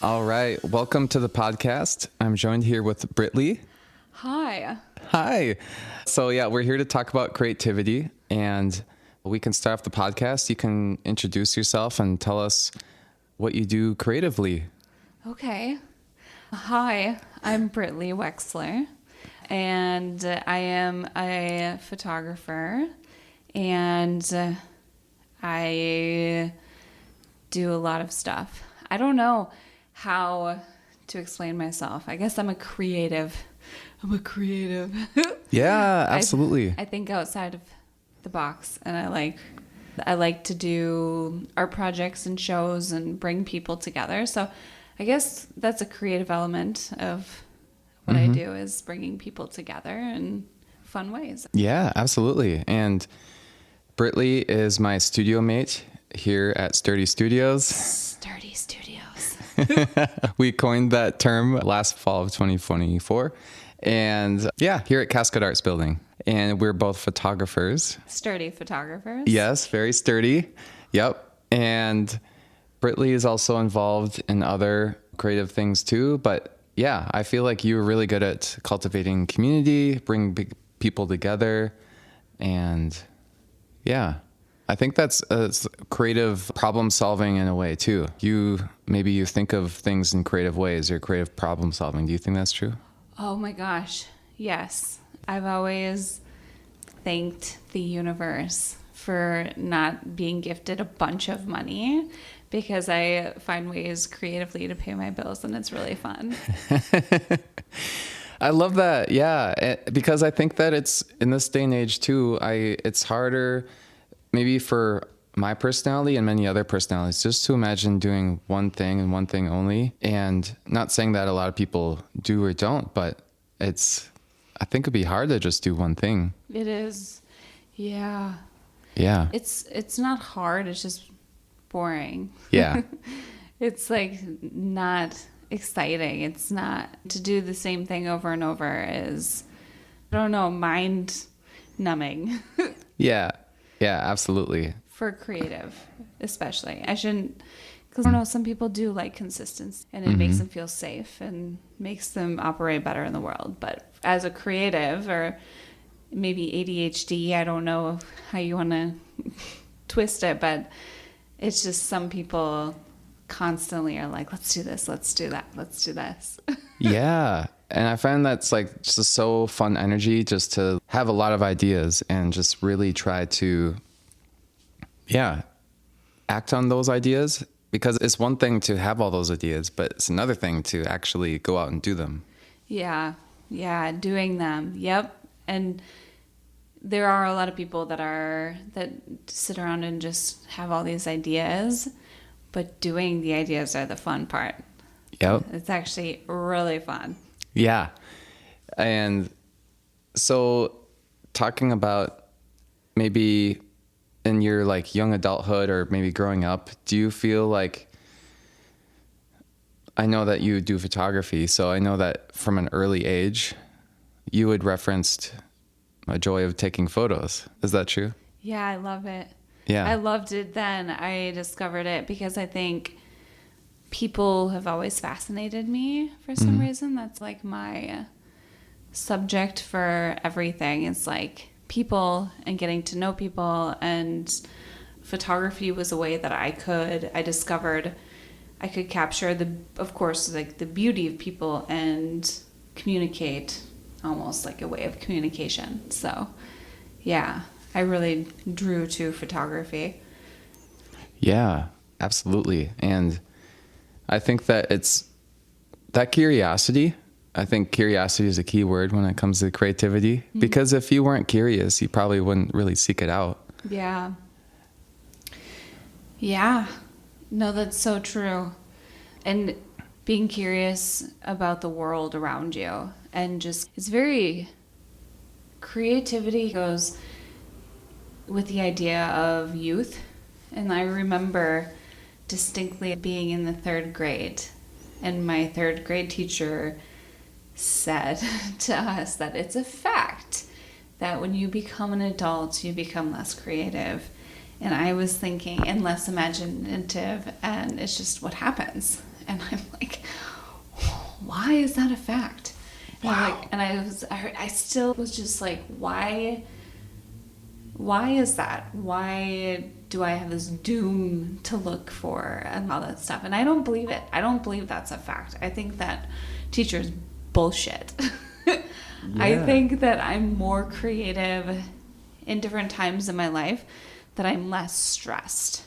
All right. Welcome to the podcast. I'm joined here with Britleigh. Hi. Hi. So, we're here to talk about creativity, and we can start off the podcast. You can introduce yourself and tell us what you do creatively. Okay. Hi, I'm Britleigh Wechsler, and I am a photographer, and I do a lot of stuff. I don't know how to explain myself. I guess I'm a creative. Yeah, absolutely. I think outside of the box, and I like to do art projects and shows and bring people together. So I guess that's a creative element of what I do, is bringing people together in fun ways. Yeah, absolutely. And Britleigh is my studio mate here at Sturdy Studios. Sturdy Studios. We coined that term last fall of 2024. And here at Casket Arts building. And we're both photographers. Sturdy photographers. Yes, very sturdy. Yep. And Britleigh is also involved in other creative things too. But I feel like you're really good at cultivating community, bringing big people together. And I think that's creative problem solving in a way too. Maybe you think of things in creative ways, or creative problem solving. Do you think that's true? Oh my gosh, yes. I've always thanked the universe for not being gifted a bunch of money, because I find ways creatively to pay my bills, and it's really fun. I love that. Yeah, because I think that it's in this day and age too, it's harder maybe for my personality and many other personalities just to imagine doing one thing and one thing only. And not saying that a lot of people do or don't, but I think it'd be hard to just do one thing. It is. Yeah. Yeah. It's not hard, it's just boring. Yeah. It's like not exciting. It's not, to do the same thing over and over is, I don't know, mind numbing. Yeah. Yeah, absolutely. For creative, especially. Because I don't know, some people do like consistency, and it makes them feel safe and makes them operate better in the world. But as a creative, or maybe ADHD, I don't know how you want to twist it, but it's just some people constantly are like, let's do this, let's do that, let's do this. Yeah. And I find that's like just so fun energy, just to have a lot of ideas and just really try to, act on those ideas. Because it's one thing to have all those ideas, but it's another thing to actually go out and do them. Yeah, doing them. Yep. And there are a lot of people that sit around and just have all these ideas, but doing the ideas are the fun part. Yep. It's actually really fun. Yeah. And so talking about maybe in your like young adulthood, or maybe growing up, do you feel like, I know that you do photography, so I know that from an early age, you had referenced a joy of taking photos. Is that true? Yeah, I love it. Yeah. I loved it then. I discovered it because I think people have always fascinated me for some reason. That's like my subject for everything. It's like people and getting to know people, and photography was a way that I discovered I could capture of course, like the beauty of people and communicate, almost like a way of communication. So I really drew to photography. Yeah, absolutely. And I think that it's that curiosity. I think curiosity is a key word when it comes to creativity, because if you weren't curious, you probably wouldn't really seek it out. Yeah. Yeah. No, that's so true. And being curious about the world around you, and just, creativity goes with the idea of youth. And I remember distinctly being in the 3rd grade, and my 3rd grade teacher said to us that it's a fact that when you become an adult, you become less creative. And I was thinking, and less imaginative, and it's just what happens. And I'm like, why is that a fact? And Wow. I still was just like, why is that? Why do I have this doom to look for and all that stuff? And I don't believe it. I don't believe that's a fact. I think that teachers bullshit. I think that I'm more creative in different times in my life, that I'm less stressed,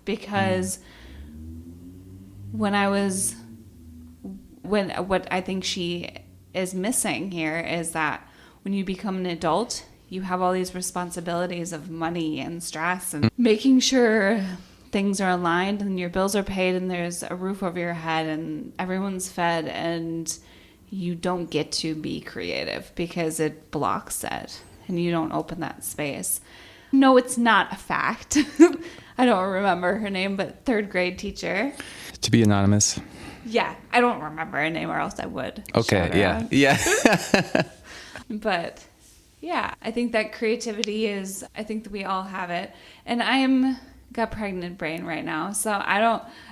because what I think she is missing here is that when you become an adult, you have all these responsibilities of money and stress and making sure things are aligned and your bills are paid and there's a roof over your head and everyone's fed, and you don't get to be creative because it blocks it and you don't open that space. No, it's not a fact. I don't remember her name, but third grade teacher. To be anonymous. Yeah, I don't remember her name or else I would. Okay, yeah. Yeah. But yeah, I think that creativity is, I think that we all have it. And got pregnant brain right now, so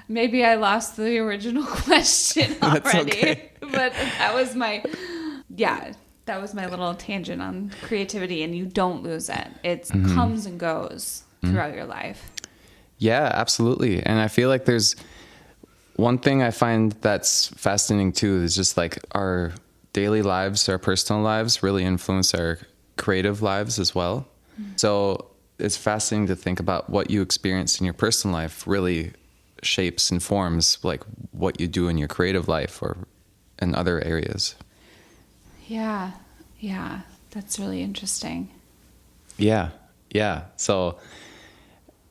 maybe I lost the original question already. That's okay. But that was my little tangent on creativity, and you don't lose it. It comes and goes throughout your life. Yeah, absolutely. And I feel like there's one thing I find that's fascinating too, is just like our daily lives, our personal lives really influence our creative lives as well. So it's fascinating to think about what you experience in your personal life really shapes and forms like what you do in your creative life or in other areas. Yeah. That's really interesting. Yeah. So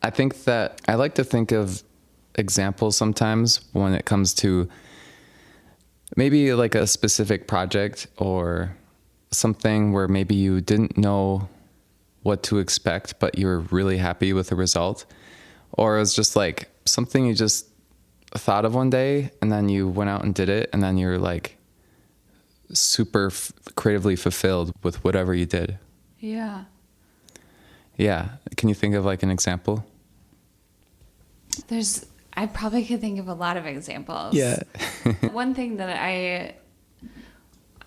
I think that I like to think of examples sometimes when it comes to maybe like a specific project or something where maybe you didn't know what to expect, but you were really happy with the result. Or it was just like something you just thought of one day and then you went out and did it, and then you're like super creatively fulfilled with whatever you did. Yeah. Can you think of like an example? I probably could think of a lot of examples. Yeah. One thing that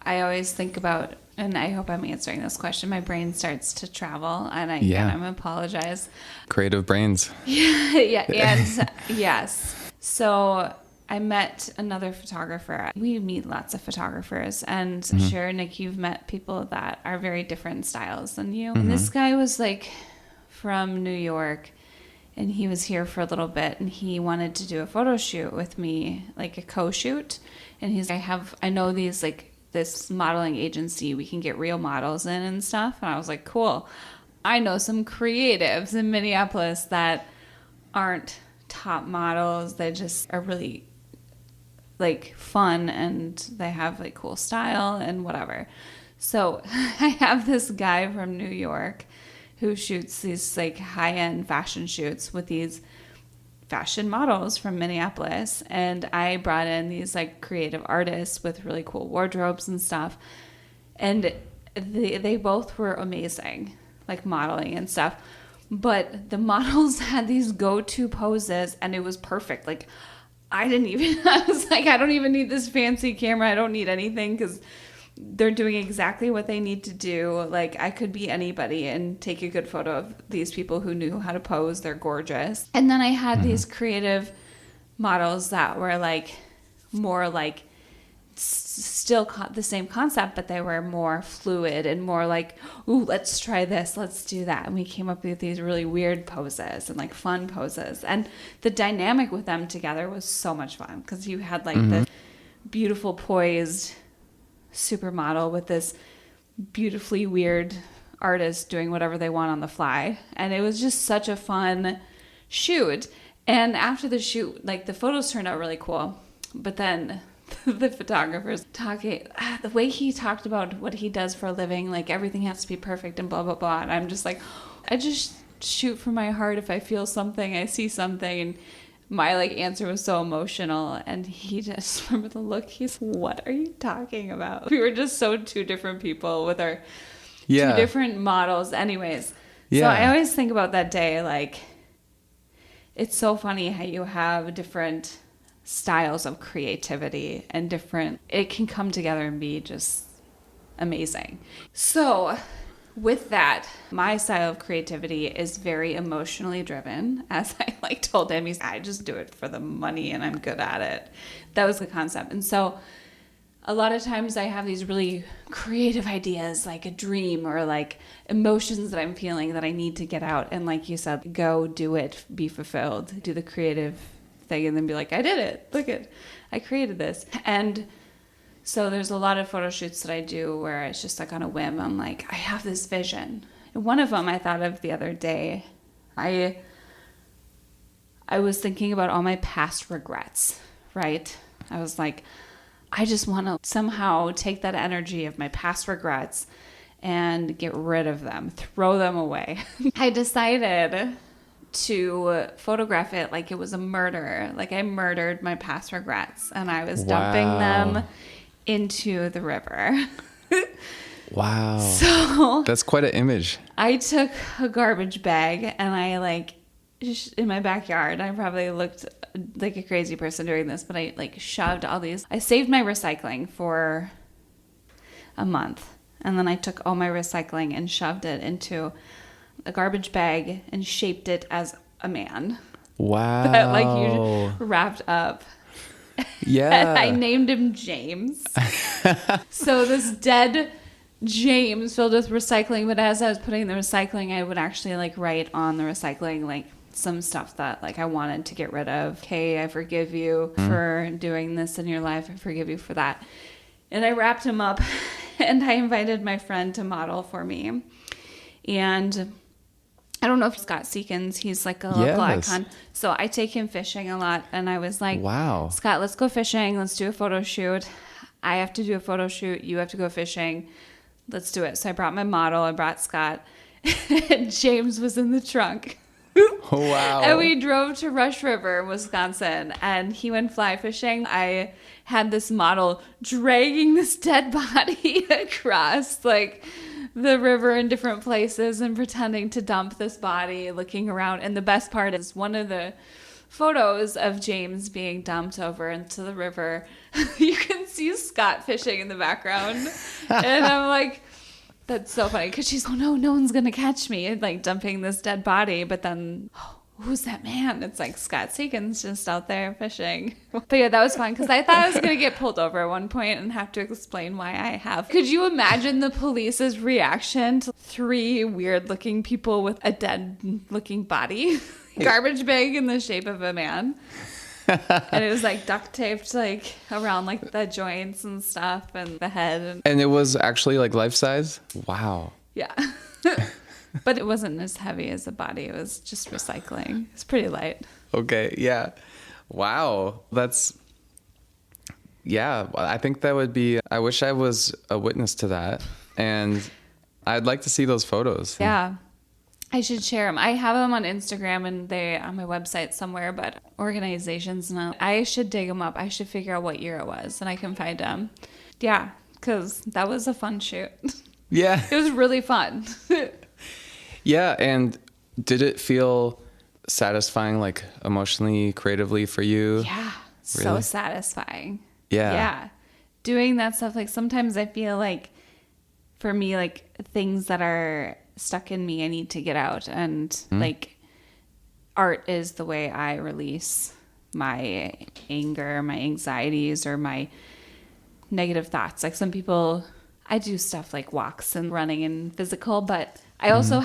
I always think about, and I hope I'm answering this question, my brain starts to travel, and I'm apologize. Creative brains. Yeah, and yes. So I met another photographer. We meet lots of photographers, and sure, Nick, you've met people that are very different styles than you. And this guy was like from New York, and he was here for a little bit, and he wanted to do a photo shoot with me, like a co-shoot. And he's like, I know these, like, this modeling agency, we can get real models in and stuff. And I was like, cool. I know some creatives in Minneapolis that aren't top models. They just are really like fun, and they have like cool style and whatever. So I have this guy from New York who shoots these like high-end fashion shoots with these fashion models from Minneapolis, and I brought in these like creative artists with really cool wardrobes and stuff, and they both were amazing, like modeling and stuff, but the models had these go-to poses, and it was perfect. Like I was like, I don't even need this fancy camera, I don't need anything, because they're doing exactly what they need to do. Like I could be anybody and take a good photo of these people who knew how to pose. They're gorgeous. And then I had these creative models that were like more like still the same concept, but they were more fluid and more like, ooh, let's try this, let's do that. And we came up with these really weird poses and like fun poses. And the dynamic with them together was so much fun, because you had like the beautiful poised supermodel with this beautifully weird artist doing whatever they want on the fly, and it was just such a fun shoot. And after the shoot, like the photos turned out really cool, but then the photographer's talking, the way he talked about what he does for a living, like everything has to be perfect and blah blah blah, and I'm just like, I just shoot from my heart. If I feel something, I see something. And my like answer was so emotional, and he just, remember the look, he's, what are you talking about? We were just so two different people with our two different models. Anyways, so I always think about that day, like it's so funny how you have different styles of creativity and different, it can come together and be just amazing. So with that, my style of creativity is very emotionally driven. As I like told him, I just do it for the money and I'm good at it. That was the concept. And so a lot of times I have these really creative ideas, like a dream or like emotions that I'm feeling that I need to get out. And like you said, go do it, be fulfilled, do the creative thing, and then be like, I did it. Look at, I created this. And so there's a lot of photo shoots that I do where it's just like on a whim. I'm like, I have this vision. And one of them I thought of the other day. I was thinking about all my past regrets, right? I was like, I just want to somehow take that energy of my past regrets and get rid of them, throw them away. I decided to photograph it like it was a murder. Like I murdered my past regrets and I was dumping them into the river. Wow. So that's quite an image. I took a garbage bag and I like in my backyard. I probably looked like a crazy person doing this, but I like shoved all these. I saved my recycling for a month. And then I took all my recycling and shoved it into a garbage bag and shaped it as a man. Wow. That like you wrapped up. Yeah. And I named him James. So this dead James filled with recycling, but as I was putting the recycling, I would actually like write on the recycling like some stuff that like I wanted to get rid of. Okay, I forgive you for doing this in your life. I forgive you for that. And I wrapped him up and I invited my friend to model for me. And I don't know if Scott Seekins, he's like a local icon. So I take him fishing a lot. And I was like, wow, Scott, let's go fishing. Let's do a photo shoot. I have to do a photo shoot. You have to go fishing. Let's do it. So I brought my model. I brought Scott. And James was in the trunk. Wow. And we drove to Rush River, Wisconsin, and he went fly fishing. I had this model dragging this dead body across like the river in different places and pretending to dump this body, looking around. And the best part is one of the photos of James being dumped over into the river. You can see Scott fishing in the background. And I'm like, that's so funny because she's, oh no one's going to catch me, like dumping this dead body. But then, who's that man? It's like Scott Seekins just out there fishing. But yeah, that was fun because I thought I was going to get pulled over at one point and have to explain why I have. Could you imagine the police's reaction to 3 weird looking people with a dead looking body? Garbage bag in the shape of a man. And it was like duct taped like around like the joints and stuff and the head. And it was actually like life size? Wow. Yeah. But it wasn't as heavy as a body. It was just recycling. It's pretty light. Okay. Yeah. Wow. Yeah, I think that would be, I wish I was a witness to that. And I'd like to see those photos. Yeah. I should share them. I have them on Instagram and they on my website somewhere, but organizations, no. I should dig them up. I should figure out what year it was and I can find them. Yeah, because that was a fun shoot. Yeah. It was really fun. Yeah, and did it feel satisfying, like emotionally, creatively for you? Yeah, so Really? satisfying. Yeah. Yeah. Doing that stuff, like sometimes I feel like for me, like things that are stuck in me, I need to get out. And like art is the way I release my anger, my anxieties, or my negative thoughts. Like some people, I do stuff like walks and running and physical, but I also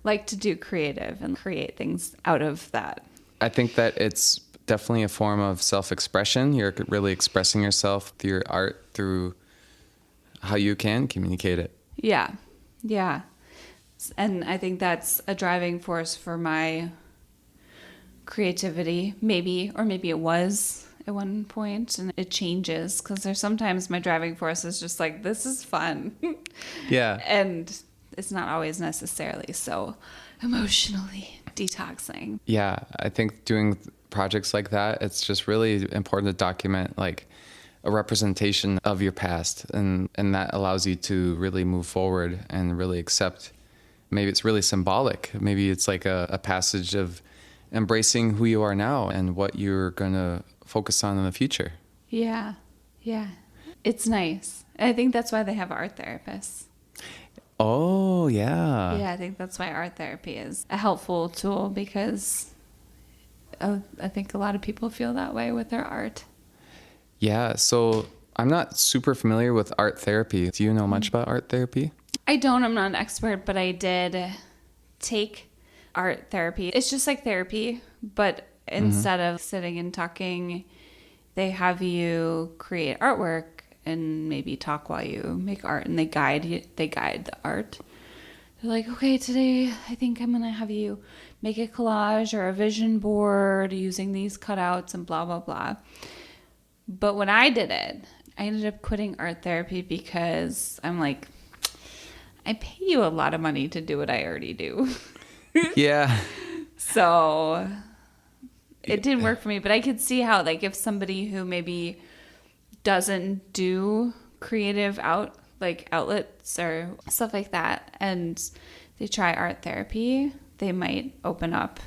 like to do creative and create things out of that. I think that it's definitely a form of self-expression. You're really expressing yourself through your art, through how you can communicate it. Yeah. Yeah. And I think that's a driving force for my creativity, maybe, or maybe it was at one point, and it changes because there's sometimes my driving force is just like, this is fun. Yeah. And it's not always necessarily so emotionally detoxing. Yeah, I think doing projects like that, it's just really important to document like a representation of your past, and that allows you to really move forward and really accept. Maybe it's really symbolic. Maybe it's like a passage of embracing who you are now and what you're going to focus on in the future. Yeah. Yeah. It's nice. I think that's why they have art therapists. Oh, yeah. Yeah, I think that's why art therapy is a helpful tool because I think a lot of people feel that way with their art. Yeah. So I'm not super familiar with art therapy. Do you know much about art therapy? I don't. I'm not an expert, but I did take art therapy. It's just like therapy, but instead of sitting and talking, they have you create artwork and maybe talk while you make art, and they guide the art. They're like, okay, today I think I'm gonna have you make a collage or a vision board using these cutouts and blah blah blah. But when I did it, I ended up quitting art therapy because I'm like, I pay you a lot of money to do what I already do. Yeah. So it didn't work for me, but I could see how, like, if somebody who maybe doesn't do creative outlets or stuff like that, and they try art therapy, they might open up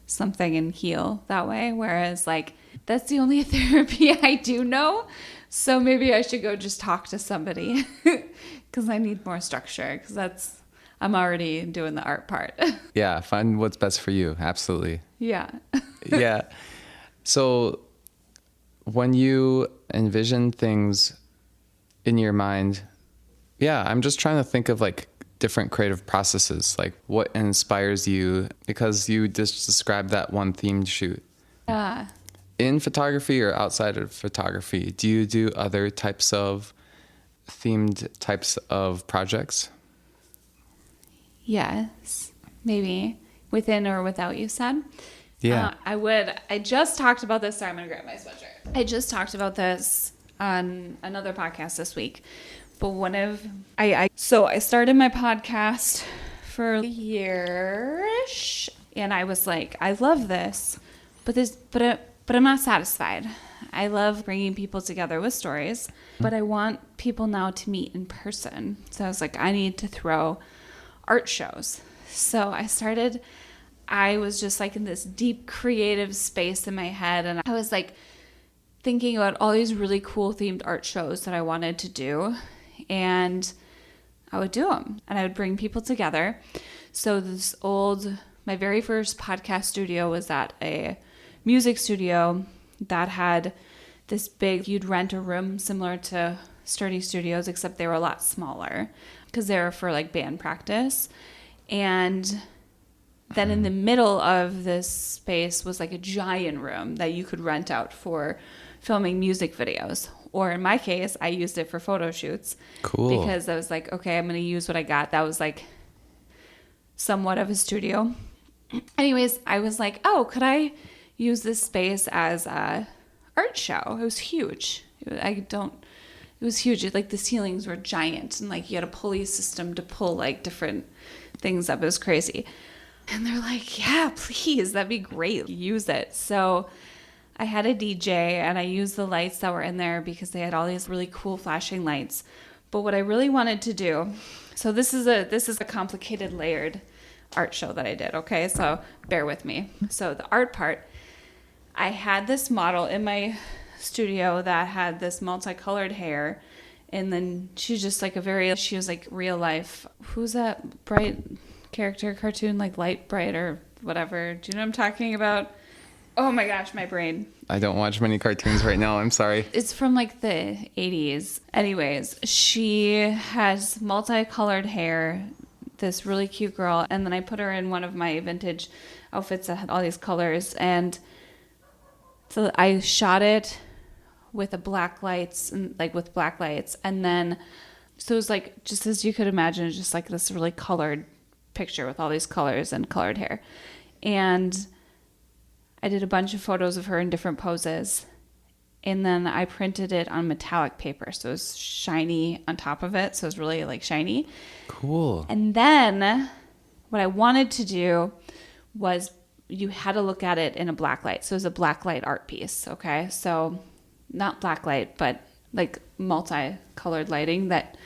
something and heal that way. Whereas, like, that's the only therapy I do know. So maybe I should go just talk to somebody because I need more structure because I'm already doing the art part. Yeah. Find what's best for you. Absolutely. Yeah. Yeah. So when you envision things in your mind, yeah, I'm just trying to think of like different creative processes, like what inspires you, because you just described that one themed shoot. Yeah. In photography or outside of photography, do you do other types of themed types of projects? Yes. Maybe within or without, you said. Yeah. I would. I just talked about this. Sorry, I'm going to grab my sweatshirt. I just talked about this on another podcast this week. But so I started my podcast for a year-ish, and I was like, I love this, but I'm not satisfied. I love bringing people together with stories, but I want people now to meet in person. So I was like, I need to throw art shows. So I was just like in this deep creative space in my head, and I was like thinking about all these really cool themed art shows that I wanted to do, and I would do them and I would bring people together. So my very first podcast studio was at a music studio that had this big, you'd rent a room similar to Sturdy Studios, except they were a lot smaller because they were for like band practice. And then in the middle of this space was like a giant room that you could rent out for filming music videos. Or in my case, I used it for photo shoots. Cool. Because I was like, okay, I'm going to use what I got. That was like somewhat of a studio. Anyways, I was like, oh, could I use this space as a art show? It was huge. It was huge. Like the ceilings were giant, and like you had a pulley system to pull like different things up. It was crazy. And they're like, yeah, please, that'd be great. Use it. So I had a DJ, and I used the lights that were in there because they had all these really cool flashing lights. But what I really wanted to do, so this is a complicated, layered art show that I did, okay? So bear with me. So the art part, I had this model in my studio that had this multicolored hair, and then she's just like she was like real life. Who's that bright character cartoon, like Light Bright or whatever? Do you know what I'm talking about? Oh my gosh, my brain. I don't watch many cartoons right now. I'm sorry. It's from like the 80s. Anyways, she has multicolored hair, this really cute girl. And then I put her in one of my vintage outfits that had all these colors. And so I shot it with black lights. And then, so it was like, just as you could imagine, just like this really colored picture with all these colors and colored hair. And I did a bunch of photos of her in different poses, and then I printed it on metallic paper, so it was shiny on top of it, so it was really like shiny. Cool. And then what I wanted to do was you had to look at it in a black light, so it was a black light art piece, okay? So not black light, but like multicolored lighting, that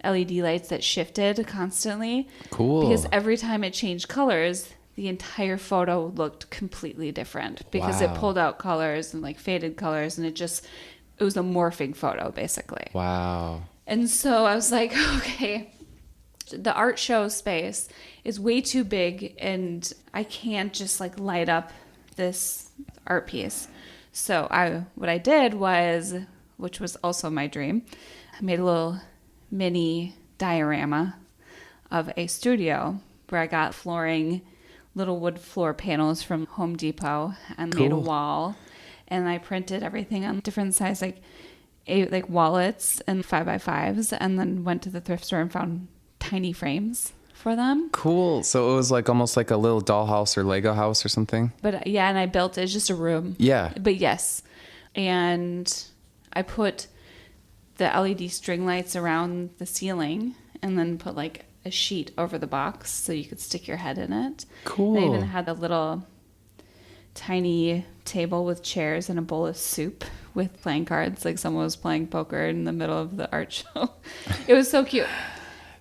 LED lights that shifted constantly. Cool. Because every time it changed colors, the entire photo looked completely different because it Wow. pulled out colors and like faded colors, and it was a morphing photo basically. Wow. And so I was like, okay, the art show space is way too big and I can't just like light up this art piece. So what I did was, which was also my dream, I made a little mini diorama of a studio where I got flooring, little wood floor panels from Home Depot, and made a Cool. wall. And I printed everything on different size, like wallets and 5x5s, and then went to the thrift store and found tiny frames for them. Cool. So it was like almost like a little dollhouse or Lego house or something. But yeah, and I built it. It's just a room. Yeah. But yes. And I put the LED string lights around the ceiling and then put like a sheet over the box so you could stick your head in it. Cool. I even had a little tiny table with chairs and a bowl of soup with playing cards, like someone was playing poker in the middle of the art show. It was so cute.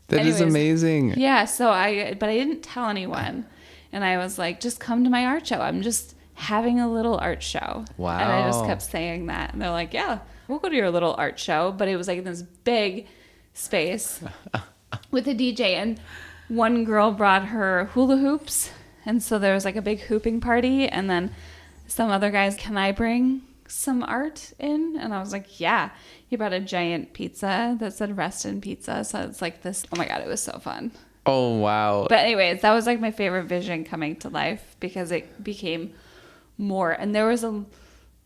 That is Anyways, amazing. Yeah, but I didn't tell anyone. And I was like, just come to my art show. I'm just having a little art show. Wow. And I just kept saying that. And they're like, yeah, we'll go to your little art show. But it was like in this big space with a DJ. And one girl brought her hula hoops. And so there was like a big hooping party. And then some other guys, can I bring some art in? And I was like, yeah. He brought a giant pizza that said Rest in Pizza. So it's like this. Oh my God, it was so fun. Oh, wow. But anyways, that was like my favorite vision coming to life because it became more. And there was a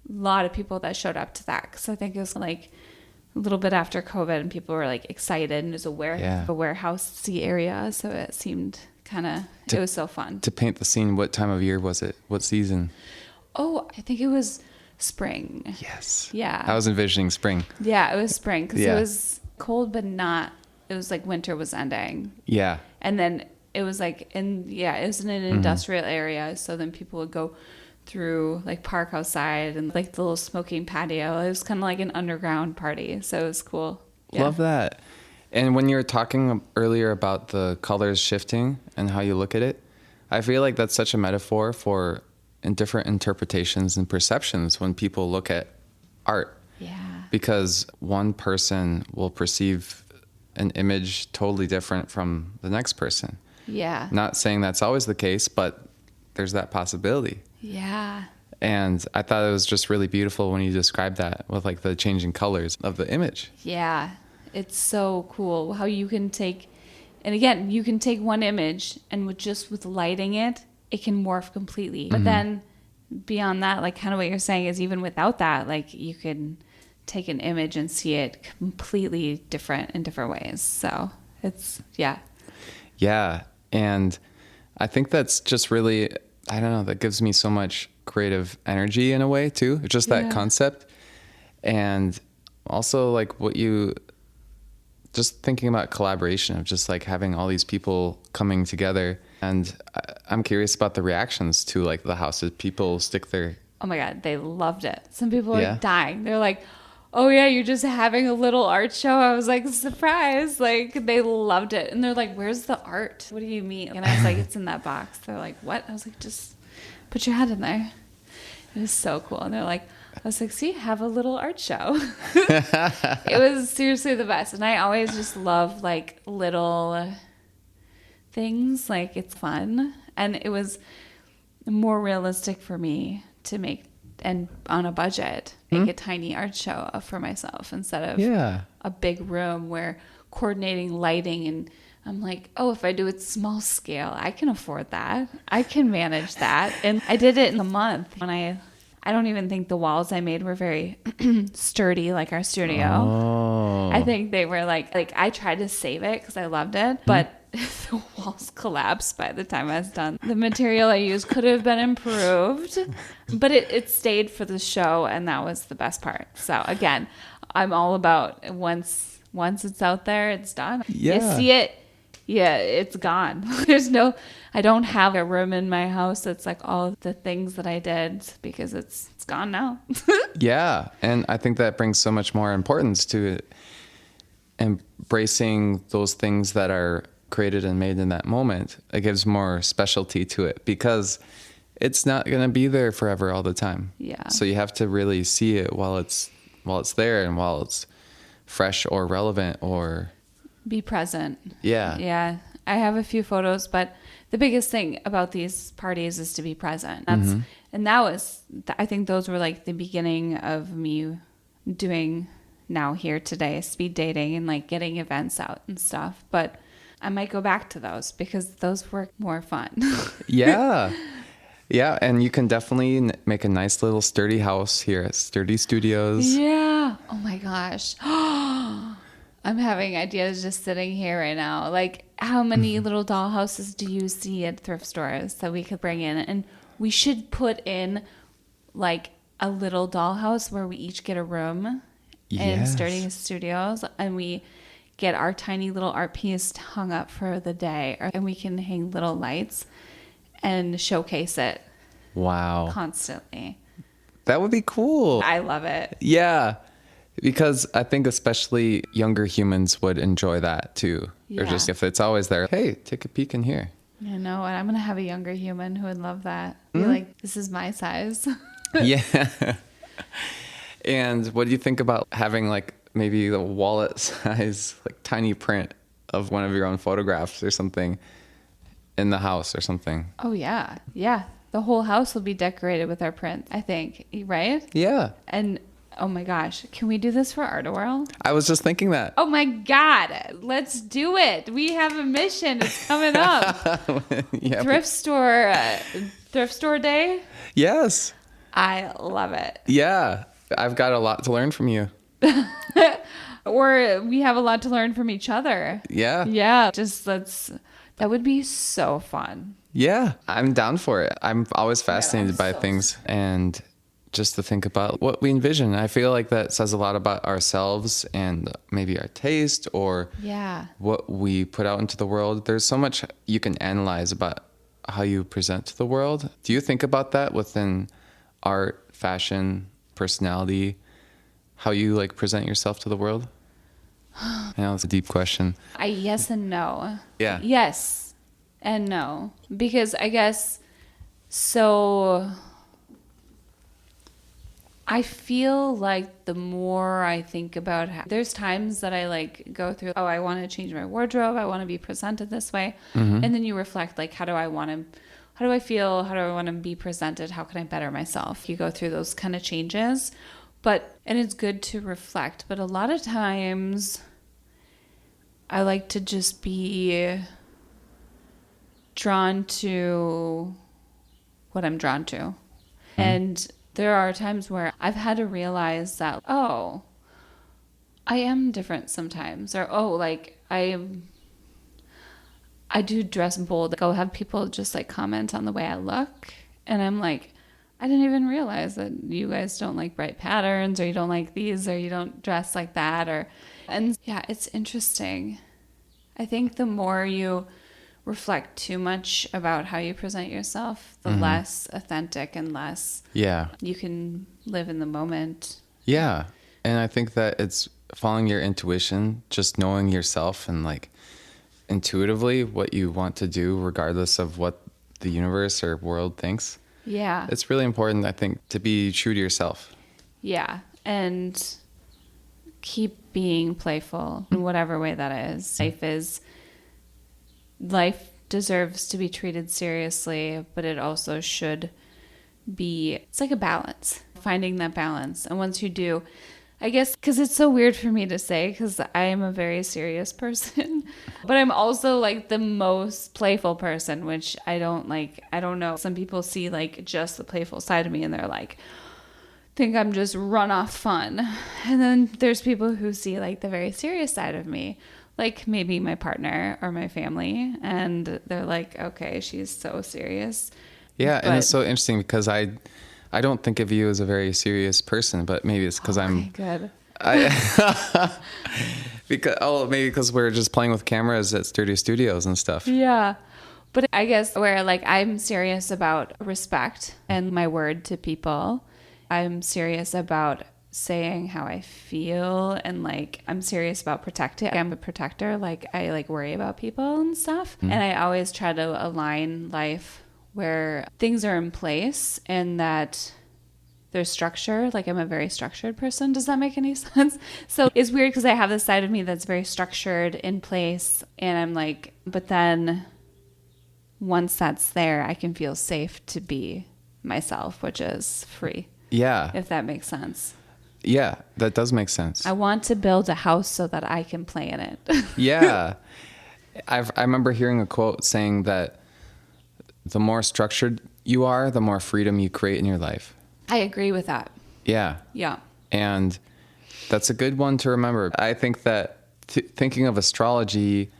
lot of people that showed up to that because I think it was like a little bit after COVID and people were like excited and it was a warehousey area. So it seemed it was so fun. To paint the scene, what time of year was it? What season? Oh, I think it was spring. Yes. Yeah. I was envisioning spring. Yeah, it was spring because Yeah. it was cold, but not, it was like winter was ending. Yeah. And then it was like, it was in an industrial area. So then people would go through like park outside and like the little smoking patio. It was kind of like an underground party. So it was cool. Yeah. Love that. And when you were talking earlier about the colors shifting and how you look at it, I feel like that's such a metaphor for different interpretations and perceptions when people look at art. Yeah. Because one person will perceive an image totally different from the next person. Yeah. Not saying that's always the case, but there's that possibility. Yeah. And I thought it was just really beautiful when you described that with like the changing colors of the image. Yeah. It's so cool how you can take, and again, you can take one image and with lighting it, it can morph completely. But then beyond that, like kind of what you're saying is even without that, like you can take an image and see it completely different in different ways. So it's, yeah. Yeah. And I think that's just really, I don't know, that gives me so much creative energy in a way too. Just that concept. And also like just thinking about collaboration of just like having all these people coming together. And I'm curious about the reactions to like the house. Did people stick their... Oh my God, they loved it. Some people were Yeah. dying. They're like, oh yeah, you're just having a little art show. I was like, surprise. Like they loved it. And they're like, where's the art? What do you mean? And I was like, it's in that box. They're like, what? I was like, just put your head in there. It was so cool. And they're like, I was like, see, have a little art show. It was seriously the best. And I always just love like little things. Like it's fun. And it was more realistic for me to make, and on a budget, make a tiny art show for myself instead of a big room where coordinating lighting. And I'm like, oh, if I do it small scale, I can afford that. I can manage that. And I did it in a month. When I don't even think the walls I made were very sturdy like our studio. Oh. I think they were like I tried to save it because I loved it, but the walls collapsed by the time I was done. The material I used could have been improved, but it stayed for the show, and that was the best part. So again, I'm all about once it's out there, it's done. Yeah. You see it, yeah, it's gone. I don't have a room in my house that's like all the things that I did because it's gone now. Yeah. And I think that brings so much more importance to embracing those things that are created and made in that moment, it gives more specialty to it because it's not going to be there forever all the time. Yeah. So you have to really see it while it's there and while it's fresh or relevant or be present. Yeah. Yeah. I have a few photos, but the biggest thing about these parties is to be present. And that was, I think those were like the beginning of me doing Now Here Today, speed dating and like getting events out and stuff. But I might go back to those because those were more fun. Yeah. Yeah. And you can definitely make a nice little sturdy house here at Sturdy Studios. Yeah. Oh my gosh. I'm having ideas just sitting here right now. Like, how many little doll houses do you see at thrift stores that we could bring in? And we should put in like a little dollhouse where we each get a room in Sturdy Studios, and we get our tiny little art piece hung up for the day, and we can hang little lights and showcase it. Wow. Constantly. That would be cool. I love it. Yeah. Because I think especially younger humans would enjoy that too. Yeah. Or just if it's always there, hey, take a peek in here. You know, and I'm going to have a younger human who would love that. Be like, this is my size. Yeah. And what do you think about having like maybe the wallet size, like tiny print of one of your own photographs or something in the house or something? Oh, yeah. Yeah. The whole house will be decorated with our prints, I think. Right? Yeah. And oh my gosh, can we do this for Art World? I was just thinking that. Oh my God, let's do it. We have a mission. It's coming up. Yeah. Thrift store day. Yes. I love it. Yeah. I've got a lot to learn from you. Or we have a lot to learn from each other. Yeah. Yeah. That would be so fun. Yeah. I'm down for it. I'm always fascinated by things and just to think about what we envision. I feel like that says a lot about ourselves and maybe our taste or what we put out into the world. There's so much you can analyze about how you present to the world. Do you think about that within art, fashion, personality, how you like present yourself to the world? I know it's a deep question. Yes and no. Yeah. Yes and no. Because I guess so... I feel like the more I think about there's times that I like go through, oh, I want to change my wardrobe. I want to be presented this way. And then you reflect, like, how do I feel? How do I want to be presented? How can I better myself? You go through those kind of changes, and it's good to reflect. But a lot of times I like to just be drawn to what I'm drawn to. And there are times where I've had to realize that, oh, I am different sometimes. Or, oh, like, I do dress bold. Like, I'll have people just, like, comment on the way I look. And I'm like, I didn't even realize that you guys don't like bright patterns, or you don't like these, or you don't dress like that. And yeah, it's interesting. I think the more you reflect too much about how you present yourself, the less authentic and less you can live in the moment. Yeah. And I think that it's following your intuition, just knowing yourself and like intuitively what you want to do regardless of what the universe or world thinks. Yeah. It's really important, I think, to be true to yourself. Yeah. And keep being playful in whatever way that is. Life deserves to be treated seriously, but it also should be, it's like a balance, finding that balance. And once you do, I guess, because it's so weird for me to say, because I am a very serious person, but I'm also like the most playful person, which I don't like. I don't know. Some people see like just the playful side of me and they're like, think I'm just run off fun. And then there's people who see like the very serious side of me, like maybe my partner or my family, and they're like, okay, she's so serious. Yeah, and it's so interesting because I don't think of you as a very serious person, but maybe it's because I'm good. Maybe because we're just playing with cameras at Sturdy Studios and stuff. Yeah. But I guess where like I'm serious about respect and my word to people. I'm serious about saying how I feel, and like I'm serious about protecting. I'm a protector. Like I like worry about people and stuff. And I always try to align life where things are in place and that there's structure. Like I'm a very structured person. Does that make any sense? So it's weird because I have this side of me that's very structured, in place, and I'm like, but then once that's there, I can feel safe to be myself, which is free. Yeah. If that makes sense. Yeah, that does make sense. I want to build a house so that I can play in it. Yeah. I remember hearing a quote saying that the more structured you are, the more freedom you create in your life. I agree with that. Yeah. Yeah. And that's a good one to remember. I think that thinking of astrology,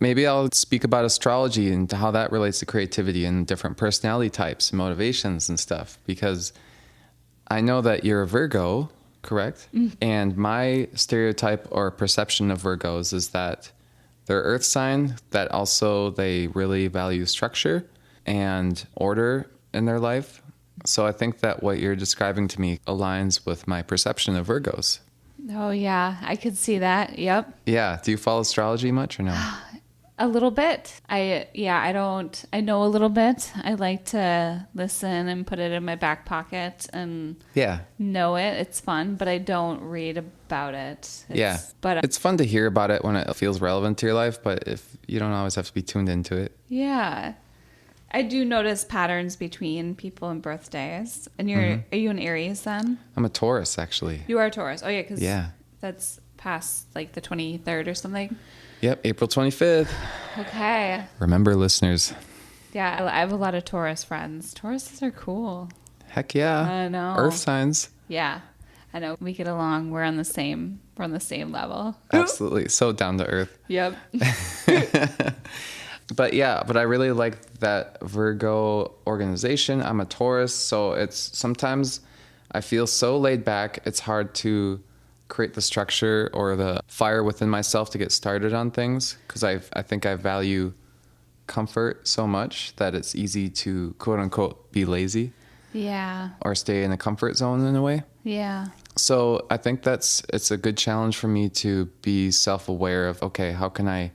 maybe I'll speak about astrology and how that relates to creativity and different personality types and motivations and stuff, because I know that you're a Virgo, correct? And my stereotype or perception of Virgos is that they're earth sign, that also they really value structure and order in their life. So I think that what you're describing to me aligns with my perception of Virgos. Oh, yeah. I could see that. Yep. Yeah. Do you follow astrology much or no? A little bit. I know a little bit. I like to listen and put it in my back pocket and know it. It's fun, but I don't read about it. But it's fun to hear about it when it feels relevant to your life, but if you don't always have to be tuned into it. Yeah. I do notice patterns between people and birthdays. And are you an Aries then? I'm a Taurus, actually. You are a Taurus. Oh, yeah, because that's past like the 23rd or something. Yep, April 25th. Okay. Remember, listeners. Yeah, I have a lot of Taurus friends. Tauruses are cool. Heck yeah. I know. Earth signs. Yeah. I know. We get along. We're on the same level. Absolutely. So down to earth. Yep. But I really like that Virgo organization. I'm a Taurus, so it's sometimes I feel so laid back, it's hard to create the structure or the fire within myself to get started on things, because I think I value comfort so much that it's easy to quote unquote be lazy. Yeah. Or stay in a comfort zone in a way. Yeah. So I think it's a good challenge for me to be self-aware of, okay, how can I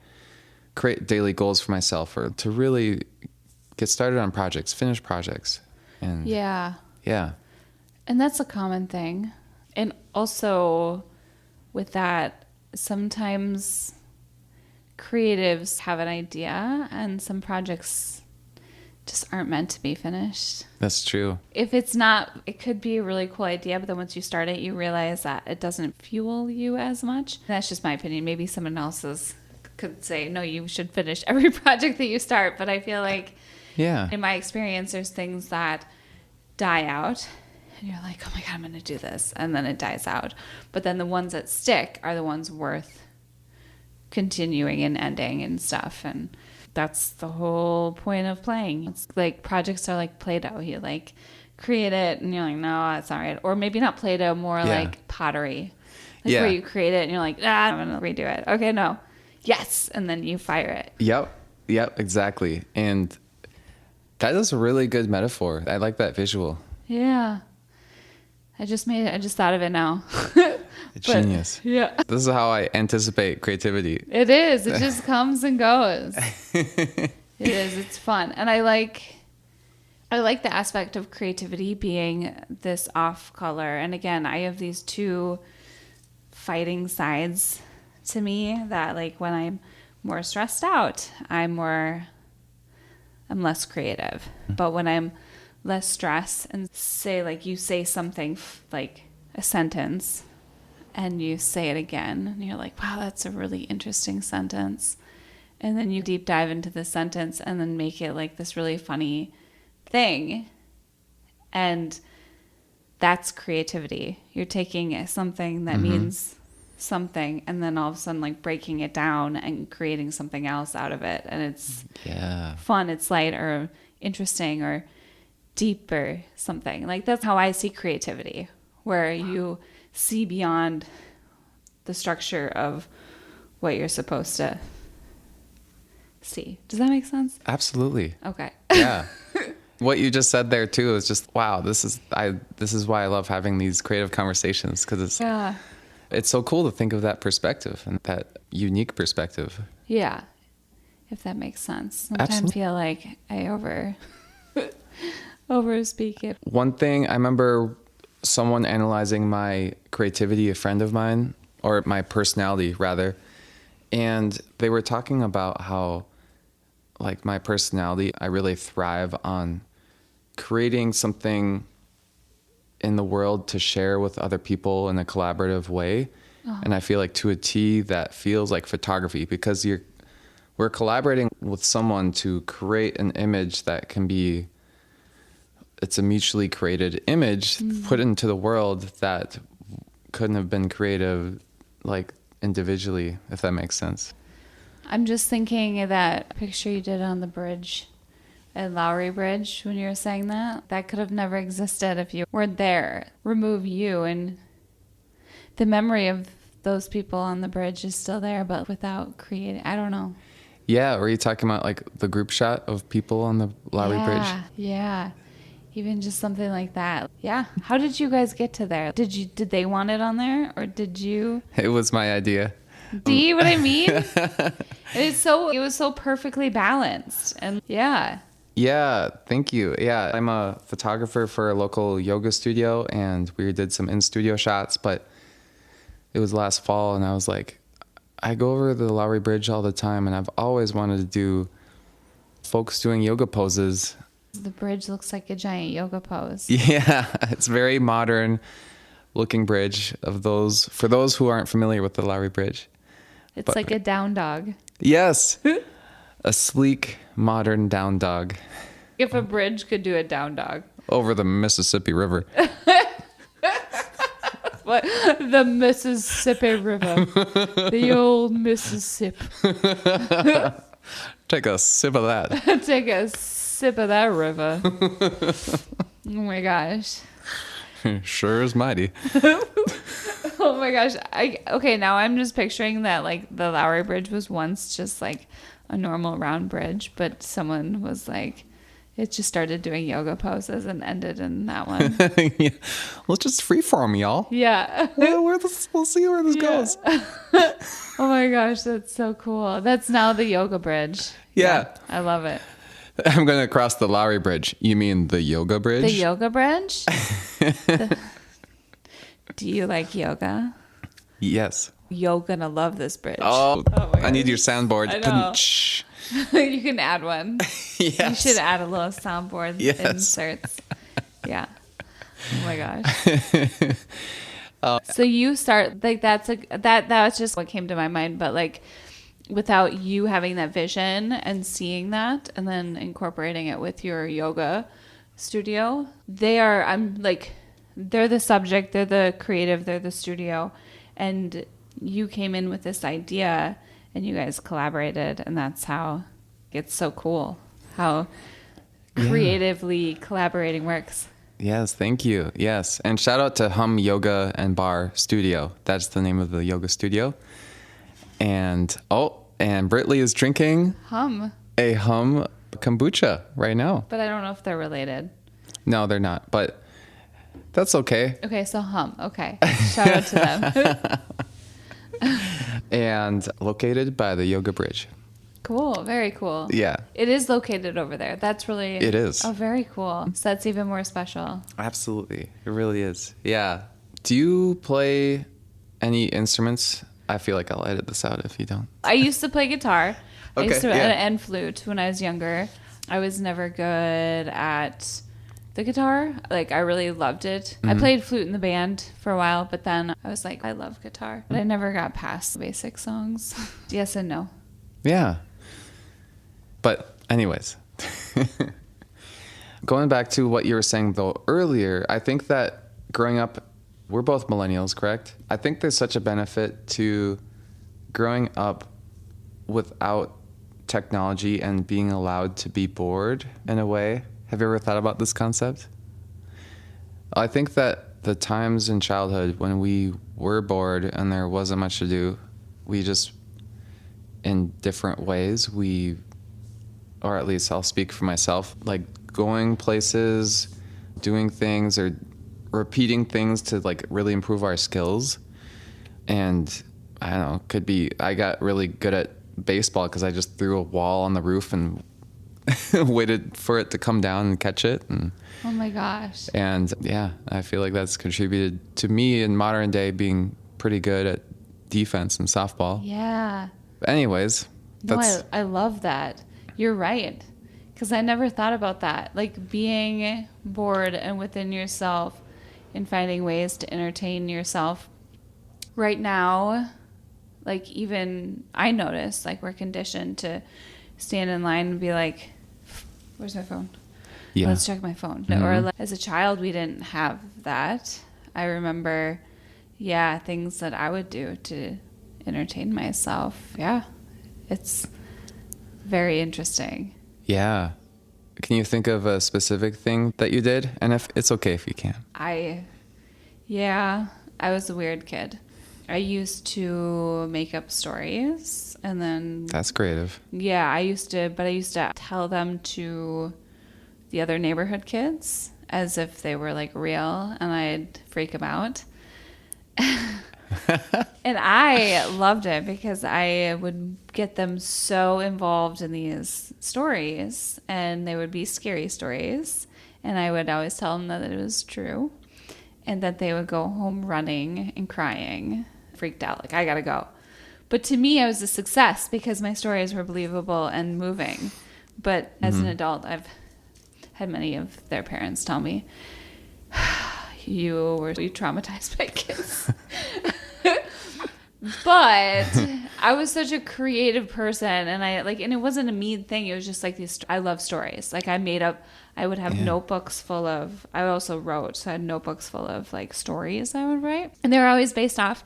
create daily goals for myself, or to really get started on projects, finish projects. And yeah. And that's a common thing. And also with that, sometimes creatives have an idea and some projects just aren't meant to be finished. That's true. If it's not, it could be a really cool idea, but then once you start it, you realize that it doesn't fuel you as much. That's just my opinion. Maybe someone else's could say, no, you should finish every project that you start. But I feel like in my experience, there's things that die out and you're like, oh my God, I'm going to do this. And then it dies out. But then the ones that stick are the ones worth continuing and ending and stuff. And that's the whole point of playing. It's like projects are like Play-Doh. You like create it and you're like, no, that's not right. Or maybe not Play-Doh, more like pottery. Like where you create it and you're like, I'm going to redo it. Okay, no. Yes. And then you fire it. Yep, exactly. And that is a really good metaphor. I like that visual. Yeah. I just thought of it now. Genius. Yeah. This is how I anticipate creativity. It is. It just comes and goes. It is. It's fun. And I like the aspect of creativity being this off color. And again, I have these two fighting sides to me that like when I'm more stressed out, I'm less creative. But when I'm less stressed and say like you say something like a sentence and you say it again and you're like, wow, that's a really interesting sentence. And then you deep dive into the sentence and then make it like this really funny thing. And that's creativity. You're taking something that means something and then all of a sudden like breaking it down and creating something else out of it. And it's fun, it's light or interesting or deep or something. Like that's how I see creativity, where you see beyond the structure of what you're supposed to see. Does that make sense? Absolutely. Okay. Yeah. What you just said there too is just wow. This is why I love having these creative conversations, because it's so cool to think of that perspective and that unique perspective. Yeah, if that makes sense. Sometimes I feel like I overspeak it. One thing I remember someone analyzing my creativity, a friend of mine, or my personality rather, and they were talking about how, like, my personality, I really thrive on creating something in the world to share with other people in a collaborative way. And I feel like to a T that feels like photography, because we're collaborating with someone to create an image that can be, it's a mutually created image put into the world that couldn't have been creative like individually, if that makes sense. I'm just thinking of that picture you did on the bridge at Lowry Bridge when you were saying that could have never existed if you weren't there. Remove you, and the memory of those people on the bridge is still there, but without creating, I don't know. Yeah, were you talking about like the group shot of people on the Lowry Bridge? Yeah. Even just something like that. Yeah. How did you guys get to there? Did they want it on there, or did you? It was my idea. Do you what I mean? It was so perfectly balanced, and yeah. Yeah, thank you. Yeah, I'm a photographer for a local yoga studio, and we did some in-studio shots, but it was last fall, and I was like, I go over the Lowry Bridge all the time, and I've always wanted to do folks doing yoga poses. The bridge looks like a giant yoga pose. Yeah, it's very modern looking bridge for those who aren't familiar with the Lowry Bridge. It's like a down dog. Yes. A sleek, modern down dog. If a bridge could do a down dog. Over the Mississippi River. What? The Mississippi River. The old Mississippi. Take a sip of that. Take a sip of that river. Oh my gosh. Sure is mighty. Oh my gosh. Okay, now I'm just picturing that like the Lowry Bridge was once just like a normal round bridge, but someone was like, it just started doing yoga poses and ended in that one. Yeah. Well, just freeform, y'all. Yeah. We'll see where this goes. Oh my gosh, that's so cool. That's now the yoga bridge. Yeah. I love it. I'm going to cross the Lowry Bridge. You mean the yoga bridge? The yoga bridge? Do you like yoga? Yes. You're gonna love this bridge. Oh I need your soundboard. I know. You can add one. Yes. You should add a little soundboard inserts. Yeah. Oh my gosh. So you start like that was just what came to my mind, but like without you having that vision and seeing that and then incorporating it with your yoga studio, they're the subject, they're the creative, they're the studio, and you came in with this idea and you guys collaborated, and that's how it's so cool how creatively collaborating works. Yes, thank you. Yes. And shout out to Hum Yoga and Bar Studio. That's the name of the yoga studio. And Britleigh is drinking a Hum kombucha right now. But I don't know if they're related. No, they're not, but that's okay. Okay, so Hum. Okay. Shout out to them. And located by the Yoga Bridge. Cool. Very cool. Yeah. It is located over there. That's really... It is. Oh, very cool. So that's even more special. Absolutely. It really is. Yeah. Do you play any instruments? I feel like I'll edit this out if you don't. I used to play guitar. Okay, I used to and flute when I was younger. I was never good at the guitar. Like, I really loved it. I played flute in the band for a while, but then I was like, I love guitar. But I never got past the basic songs. Yes and no. Yeah. But anyways, going back to what you were saying though earlier, I think that growing up, we're both millennials, correct? I think there's such a benefit to growing up without technology and being allowed to be bored in a way. Have you ever thought about this concept? I think that the times in childhood when we were bored and there wasn't much to do, we just, in different ways, or at least I'll speak for myself, like going places, doing things, or repeating things to like really improve our skills. And I don't know, could be I got really good at baseball because I just threw a wall on the roof and waited for it to come down and catch it. And Oh my gosh. And yeah, I feel like that's contributed to me in modern day being pretty good at defense and softball. Yeah. Anyways, No, that's I love that. You're right. Because I never thought about that. Like being bored and within yourself and finding ways to entertain yourself. Right now, like even I notice, like we're conditioned to stand in line and be like, where's my phone? yeah. Let's check my phone. Mhm. Or like, as a child, we didn't have that. I remember, yeah, things that I would do to entertain myself. Yeah, it's very interesting. Yeah. Can you think of a specific thing that you did? And if it's okay if you can. I was a weird kid. I used to make up stories and then, That's creative. yeah, I used to tell them to the other neighborhood kids as if they were like real and I'd freak them out. And I loved it because I would get them so involved in these stories and they would be scary stories. And I would always tell them that it was true and that they would go home running and crying, freaked out, like, I gotta go. But to me, I was a success because my stories were believable and moving. But as an adult, I've had many of their parents tell me, you were traumatized by kids. But I was such a creative person and and it wasn't a mean thing. It was just like I love stories. Like I would have notebooks full of, I also wrote, so I had notebooks full of like stories I would write. And they were always based off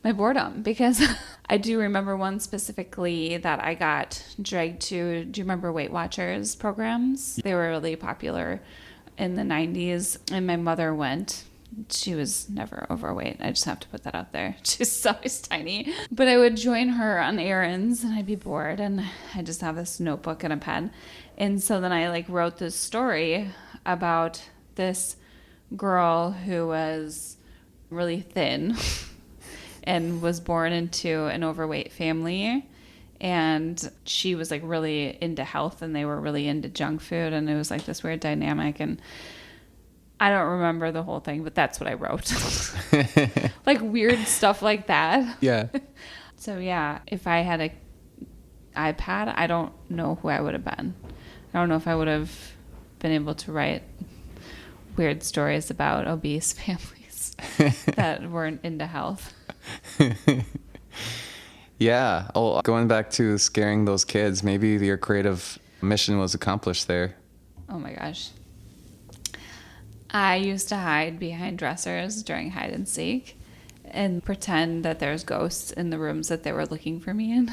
my boredom because I do remember one specifically that I got dragged to. Do you remember Weight Watchers programs? They were really popular in the 90s and my mother went. She was never overweight. I just have to put that out there. She's always tiny. But I would join her on errands and I'd be bored and I just have this notebook and a pen. And so then I like wrote this story about this girl who was really thin and was born into an overweight family. And she was like really into health and they were really into junk food. And it was like this weird dynamic. And I don't remember the whole thing, but that's what I wrote. Like weird stuff like that. Yeah. So yeah, if I had a iPad, I don't know who I would have been. I don't know if I would have been able to write weird stories about obese families that weren't into health. Yeah. Oh, going back to scaring those kids, maybe your creative mission was accomplished there. Oh my gosh. I used to hide behind dressers during hide and seek and pretend that there's ghosts in the rooms that they were looking for me in.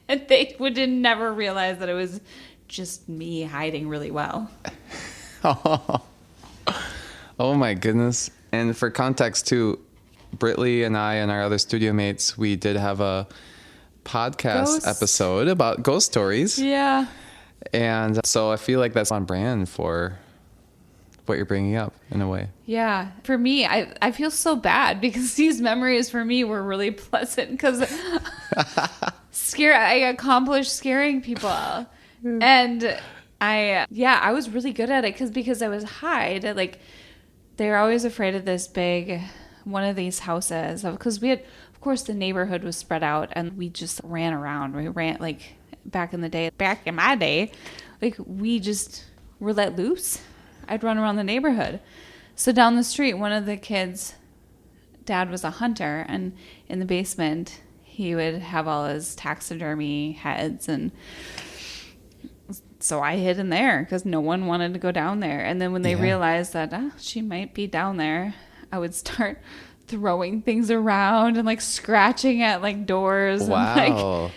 And they would never realize that it was just me hiding really well. Oh my goodness. And for context too, Britleigh and I and our other studio mates, we did have a podcast episode about ghost stories. Yeah. And so I feel like that's on brand for what you're bringing up in a way. Yeah. For me, I feel so bad because these memories for me were really pleasant because I accomplished scaring people. And I was really good at it because I was hide. Like they were always afraid of this big one of these houses because we had, of course, the neighborhood was spread out and we just ran around. We ran like back in my day, like we just were let loose. I'd run around the neighborhood. So down the street, one of the kids' dad was a hunter, and in the basement, he would have all his taxidermy heads, and so I hid in there because no one wanted to go down there. And then when they realized that she might be down there, I would start throwing things around and like scratching at like doors. Wow.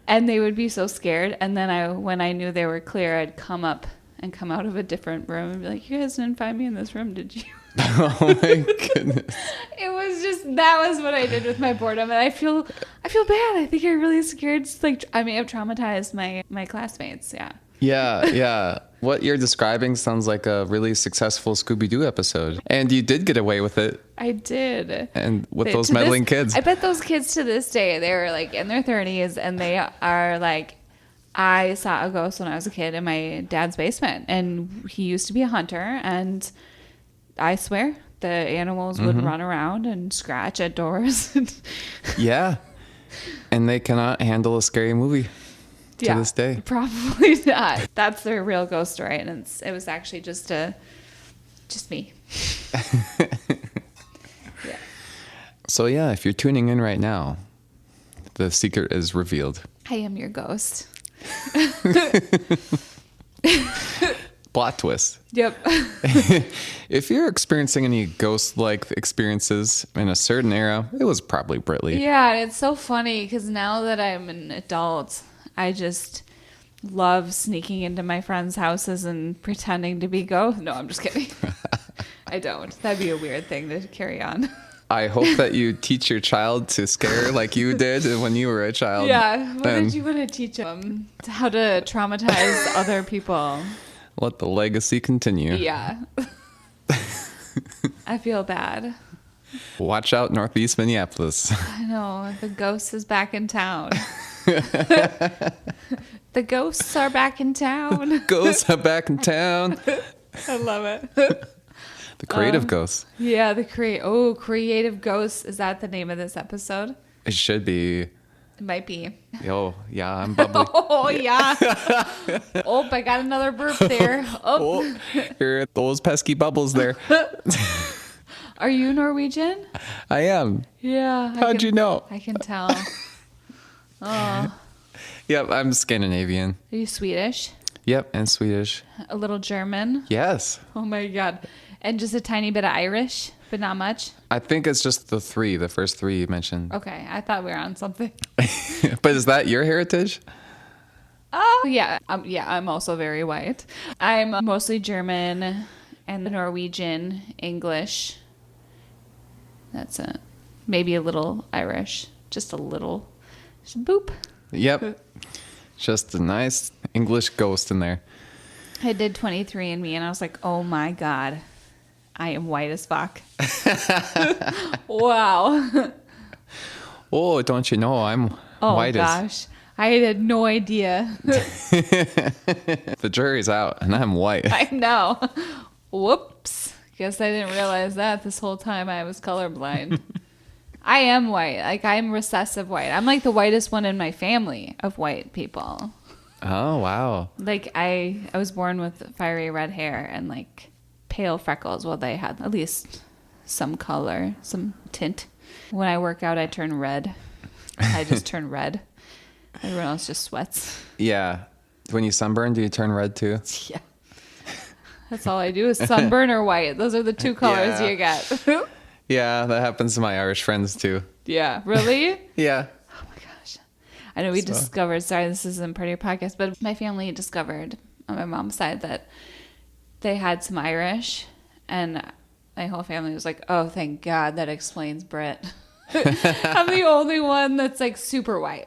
And they would be so scared. And then when I knew they were clear, I'd come up and come out of a different room and be like, you guys didn't find me in this room, did you? Oh my goodness. It was just, that was what I did with my boredom. And I feel bad. I think I really scared, like, I may have traumatized my classmates. Yeah. Yeah. What you're describing sounds like a really successful Scooby-Doo episode. And you did get away with it. I did. And with those meddling kids. I bet those kids to this day, they were like in their 30s and they are like, I saw a ghost when I was a kid in my dad's basement. And he used to be a hunter. And I swear the animals would run around and scratch at doors. Yeah. And they cannot handle a scary movie. To this day. Probably not. That's their real ghost story, and it was actually just me. Yeah. So yeah, if you're tuning in right now, the secret is revealed. I am your ghost. Plot twist. Yep. If you're experiencing any ghost-like experiences in a certain era, it was probably Britleigh. Yeah, it's so funny because now that I'm an adult, I just love sneaking into my friends' houses and pretending to be ghosts. No, I'm just kidding. I don't. That'd be a weird thing to carry on. I hope that you teach your child to scare like you did when you were a child. Yeah. What did you want to teach them? How to traumatize other people. Let the legacy continue. Yeah. I feel bad. Watch out, Northeast Minneapolis. I know. The ghost is back in town. The ghosts are back in town. Ghosts are back in town. I love it. The creative ghosts. Yeah, creative ghosts. Is that the name of this episode? It should be. It might be. Oh, yeah, I'm bubbly. Oh, yeah. Oh, I got another burp there. Oh. Here are those pesky bubbles there. Are you Norwegian? I am. Yeah. How'd you know? I can tell. Oh. Yep, I'm Scandinavian. Are you Swedish? Yep, and Swedish. A little German? Yes. Oh my God. And just a tiny bit of Irish, but not much? I think it's just the first three you mentioned. Okay, I thought we were on something. But is that your heritage? Oh, yeah. I'm also very white. I'm mostly German and Norwegian, English. That's it. Maybe a little Irish. Just a little. Just boop. Yep. Just a nice English ghost in there. I did 23andMe and I was like, oh my God, I am white as fuck. Wow. Oh, don't you know I'm white gosh. I had no idea. The jury's out and I'm white. I know. Whoops. Guess I didn't realize that this whole time I was colorblind. I am white. Like, I'm recessive white. I'm like the whitest one in my family of white people. Oh, wow. Like, I was born with fiery red hair and, like, pale freckles. Well, they had at least some color, some tint. When I work out, I turn red. I just turn red. Everyone else just sweats. Yeah. When you sunburn, do you turn red too? Yeah. That's all I do is sunburn or white. Those are the two colors you get. Yeah, that happens to my Irish friends too. Yeah. Really? Yeah. Oh my gosh. I know we discovered, sorry, this isn't part of your podcast, but my family discovered on my mom's side that they had some Irish, and my whole family was like, oh, thank God, that explains Brit. I'm the only one that's like super white.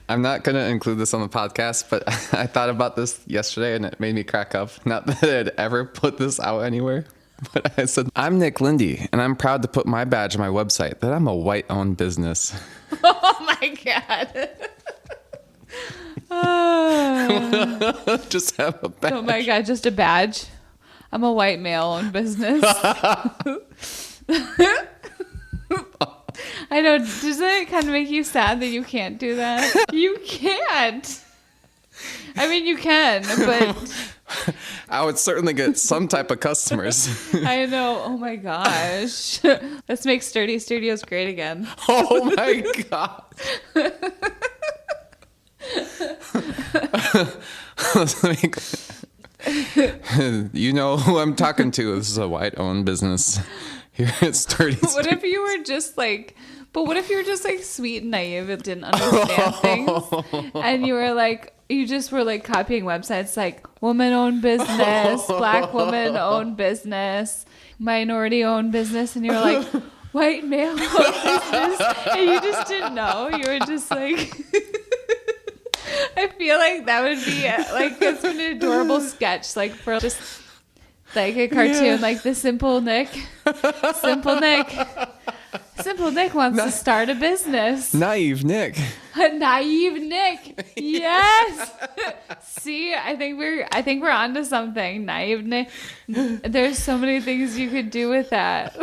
I'm not going to include this on the podcast, but I thought about this yesterday and it made me crack up. Not that I'd ever put this out anywhere, but I said, I'm Nick Lindy, and I'm proud to put my badge on my website that I'm a white-owned business. Oh my God. Just have a badge. Oh my God, just a badge. I'm a white male-owned business. I know. Doesn't it kind of make you sad that you can't do that? You can't. I mean, you can, but I would certainly get some type of customers. I know. Oh my gosh. Let's make Sturdy Studios great again. Oh my God. You know who I'm talking to. This is a white-owned business here at Sturdy Studios. What if you were just like But what if you were just like sweet and naive and didn't understand things? And you were like, you just were like copying websites like woman-owned business, black woman-owned business, minority-owned business. And you were like, white male-owned business. And you just didn't know. You were just like... I feel like that would be like it's an adorable sketch, like for just like a cartoon, like the Simple Nick. Simple Nick wants to start a business. Naive Nick. Naive Nick. Yes. See, I think we're onto something. Naive Nick. There's so many things you could do with that.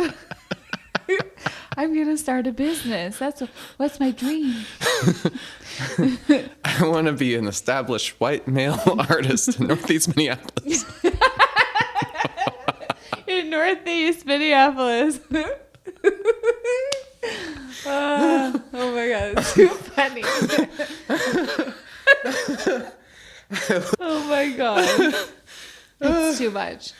I'm gonna start a business. What's my dream. I want to be an established white male artist in Northeast Minneapolis. In Northeast Minneapolis. Oh my god, it's too funny. Oh my god. It's too much.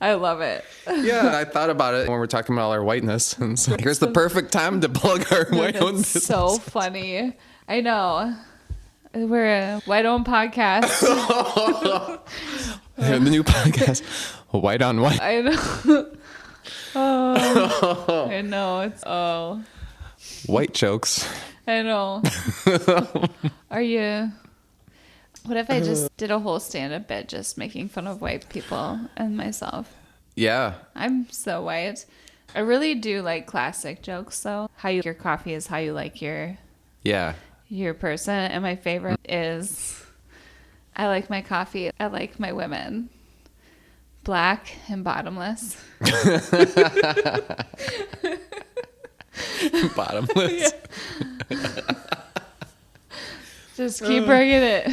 I love it. Yeah, I thought about it when we're talking about all our whiteness. And so here's the perfect time to plug our white-owned business. So funny. I know. We're a white-owned podcast. The new podcast, White on White. I know. Oh, I know. It's White jokes. I know. Are you... What if I just did a whole stand-up bit just making fun of white people and myself? Yeah. I'm so white. I really do like classic jokes, though. How you your coffee is how you like your person. And my favorite is, I like my coffee. I like my women. Black and bottomless. Bottomless. Yeah. Just keep bringing it.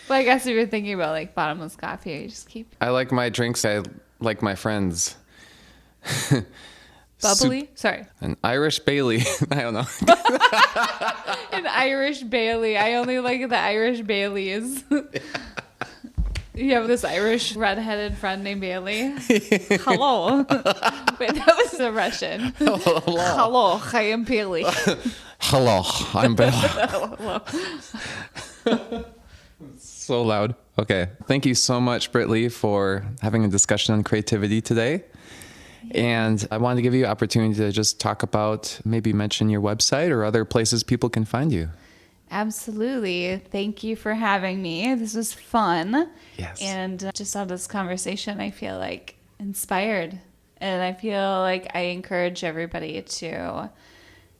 Well, I guess if you're thinking about like bottomless coffee, you just keep. I like my drinks. I like my friends. Bubbly? Sorry. An Irish Bailey. I don't know. An Irish Bailey. I only like the Irish Baileys. You have this Irish redheaded friend named Bailey. Hello. Wait, that was a Russian. Hello, I am Bailey. Hello, I'm Bailey. Hello. So loud. Okay. Thank you so much, Britleigh, for having a discussion on creativity today. And I wanted to give you an opportunity to just talk about, maybe mention your website or other places people can find you. Absolutely. Thank you for having me. This was fun. Yes. And just out of this conversation, I feel like inspired. And I feel like I encourage everybody to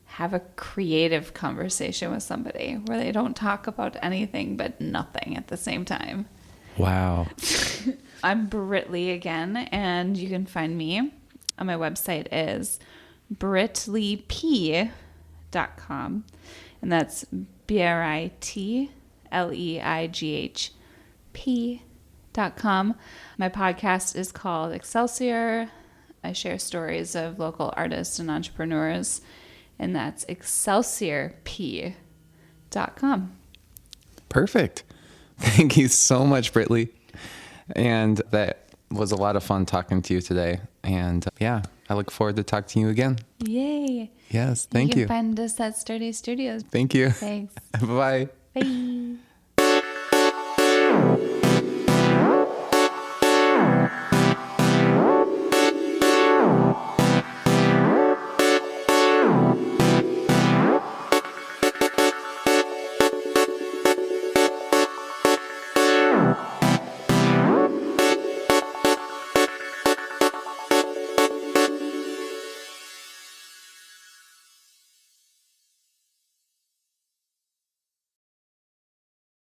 have a creative conversation with somebody where they don't talk about anything but nothing at the same time. Wow. I'm Britleigh again, and you can find me on my website is britleighp.com. And that's BRITLEIGHP.com. My podcast is called Excelsior. I share stories of local artists and entrepreneurs, and that's excelsiorp.com. Perfect. Thank you so much, Britleigh. And that was a lot of fun talking to you today. And yeah, I look forward to talking to you again. Yay. Yes, thank you. You can find us at Sturdy Studios. Thank you. Thanks. Bye. Bye.